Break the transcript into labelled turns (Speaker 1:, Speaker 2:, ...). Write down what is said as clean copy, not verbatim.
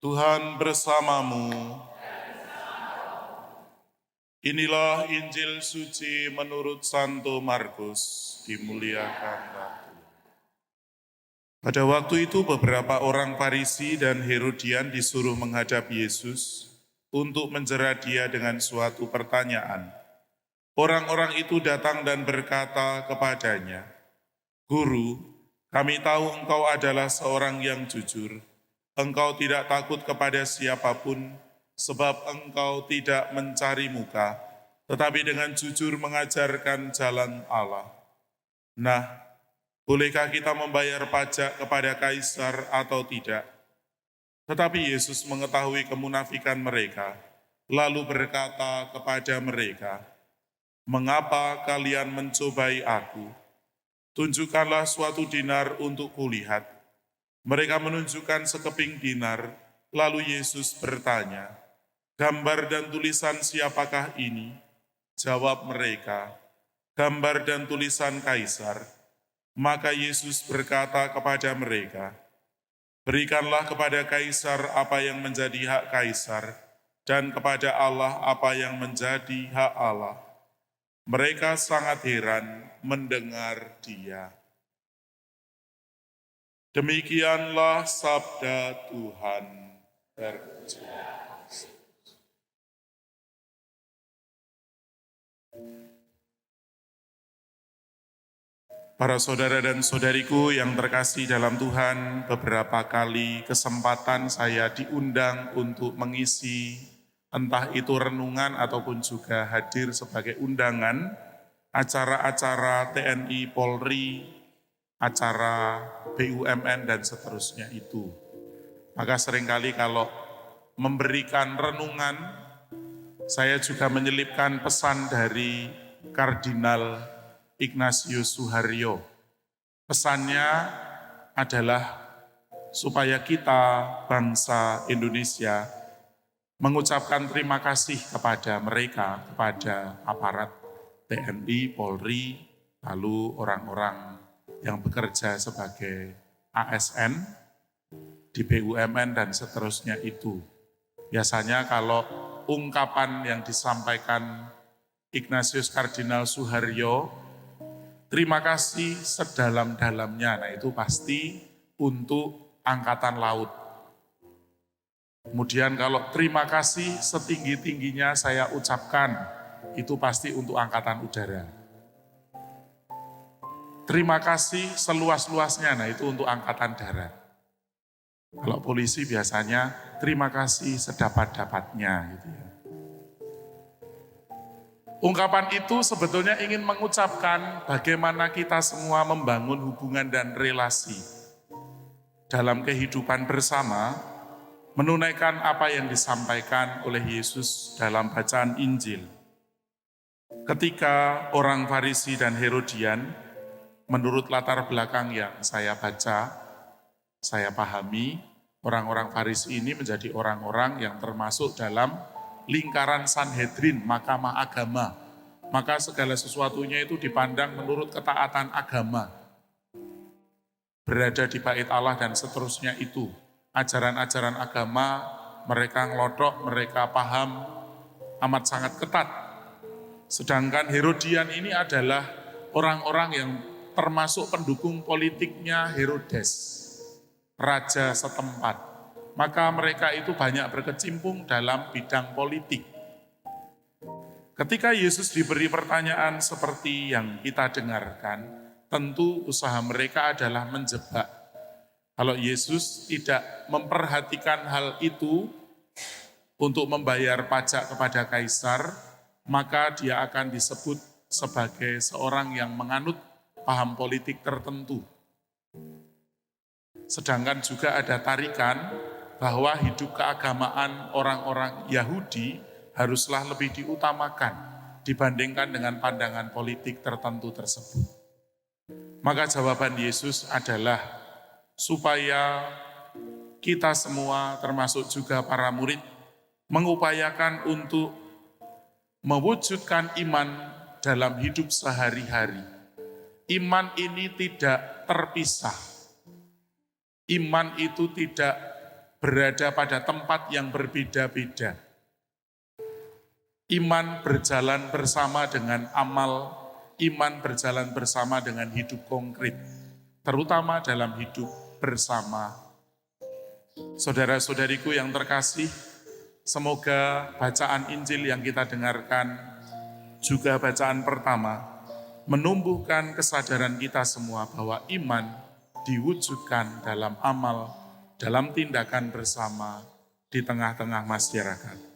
Speaker 1: Tuhan bersamamu. Inilah Injil suci menurut Santo Markus, dimuliakan Tuhan. Pada waktu itu beberapa orang Farisi dan Herodian disuruh menghadap Yesus untuk menjerat dia dengan suatu pertanyaan. Orang-orang itu datang dan berkata kepadanya, "Guru, kami tahu engkau adalah seorang yang jujur. Engkau tidak takut kepada siapapun, sebab engkau tidak mencari muka, tetapi dengan jujur mengajarkan jalan Allah. Nah, bolehkah kita membayar pajak kepada Kaisar atau tidak?" Tetapi Yesus mengetahui kemunafikan mereka, lalu berkata kepada mereka, "Mengapa kalian mencobai aku? Tunjukkanlah suatu dinar untuk kulihat." Mereka menunjukkan sekeping dinar, lalu Yesus bertanya, "Gambar dan tulisan siapakah ini?" Jawab mereka, "Gambar dan tulisan Kaisar." Maka Yesus berkata kepada mereka, "Berikanlah kepada Kaisar apa yang menjadi hak Kaisar, dan kepada Allah apa yang menjadi hak Allah." Mereka sangat heran mendengar dia. Demikianlah sabda Tuhan. Para saudara dan saudariku yang terkasih dalam Tuhan, beberapa kali kesempatan saya diundang untuk mengisi entah itu renungan ataupun juga hadir sebagai undangan acara-acara TNI, Polri, acara BUMN dan seterusnya itu. Maka seringkali kalau memberikan renungan, saya juga menyelipkan pesan dari Kardinal Ignatius Suharyo. Pesannya adalah supaya kita, bangsa Indonesia, mengucapkan terima kasih kepada mereka, kepada aparat TNI, Polri, lalu orang-orang yang bekerja sebagai ASN, di BUMN dan seterusnya itu. Biasanya kalau ungkapan yang disampaikan Ignatius Kardinal Suharyo, terima kasih sedalam-dalamnya, nah itu pasti untuk Angkatan Laut. Kemudian kalau terima kasih setinggi-tingginya saya ucapkan, itu pasti untuk Angkatan Udara. Terima kasih seluas-luasnya, nah itu untuk Angkatan Darat. Kalau polisi biasanya terima kasih sedapat-dapatnya gitu ya. Ungkapan itu sebetulnya ingin mengucapkan bagaimana kita semua membangun hubungan dan relasi dalam kehidupan bersama, menunaikan apa yang disampaikan oleh Yesus dalam bacaan Injil. Ketika orang Farisi dan Herodian, menurut latar belakang yang saya baca, saya pahami, orang-orang Farisi ini menjadi orang-orang yang termasuk dalam lingkaran Sanhedrin, mahkamah agama. Maka segala sesuatunya itu dipandang menurut ketaatan agama. Berada di bait Allah dan seterusnya itu. Ajaran-ajaran agama mereka ngelodok, mereka paham amat sangat ketat. Sedangkan Herodian ini adalah orang-orang yang termasuk pendukung politiknya Herodes, raja setempat. Maka mereka itu banyak berkecimpung dalam bidang politik. Ketika Yesus diberi pertanyaan seperti yang kita dengarkan, tentu usaha mereka adalah menjebak. Kalau Yesus tidak memperhatikan hal itu untuk membayar pajak kepada Kaisar, maka dia akan disebut sebagai seorang yang menganut paham politik tertentu. Sedangkan juga ada tarikan bahwa hidup keagamaan orang-orang Yahudi haruslah lebih diutamakan dibandingkan dengan pandangan politik tertentu tersebut. Maka jawaban Yesus adalah supaya kita semua termasuk juga para murid mengupayakan untuk mewujudkan iman dalam hidup sehari-hari. Iman ini tidak terpisah. Iman itu tidak berada pada tempat yang berbeda-beda. Iman berjalan bersama dengan amal, iman berjalan bersama dengan hidup konkret, terutama dalam hidup bersama. Saudara-saudariku yang terkasih, semoga bacaan Injil yang kita dengarkan, juga bacaan pertama, menumbuhkan kesadaran kita semua bahwa iman diwujudkan dalam amal, dalam tindakan bersama di tengah-tengah masyarakat.